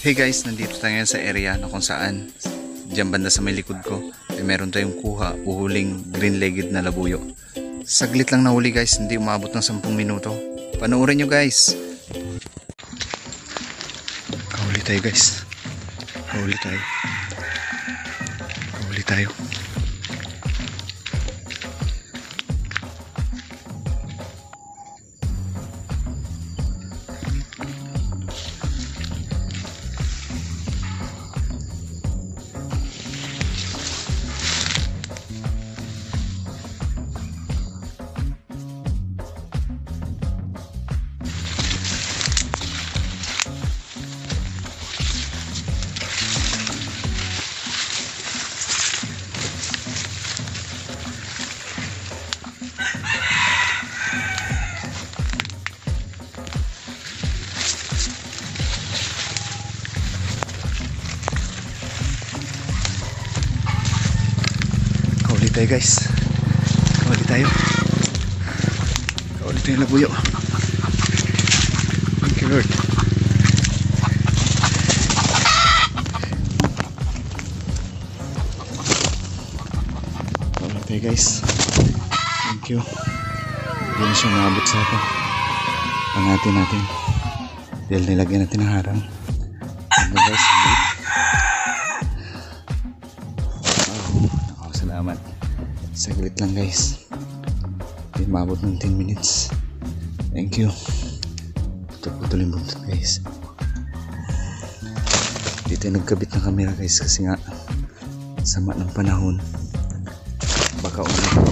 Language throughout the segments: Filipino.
Hey guys, nandito tayo ngayon sa area na kung saan diyan banda sa may likod ko ay meron tayong uhuling green-legged na labuyo. Saglit lang nahuli guys, hindi umabot ng 10 minuto. Panoorin nyo guys. Kahuli tayo guys. Kahuli tayo. Kahuli tayo. Kahuli tayo guys. Kahuli tayo. Kahuli tayo labuyo. Thank you Lord. Kahuli tayo guys. Thank you. Hindi na siya maabot sa atin. Pangatin natin. Dahil nilagyan natin ng harang. Ano guys? Salamat. Saglit lang guys. Hindi maabot ng 10 minutes. Thank you. Putol yung buntot guys. Dito nagkabit ng camera guys kasi nga sama ng panahon. Baka umulan.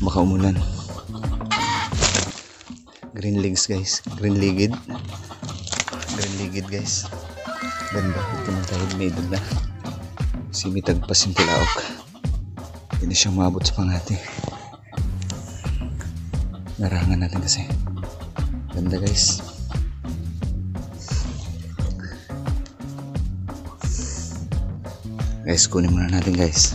Baka umulan. Green legs guys. Green legged. Green legged guys. Ganda. Ito ng tawag na edad na. Simitag pa sintilaok. Hindi na siyang maabot sa pangati. Narangan natin kasi. Ganda guys. Guys, kunin muna natin guys.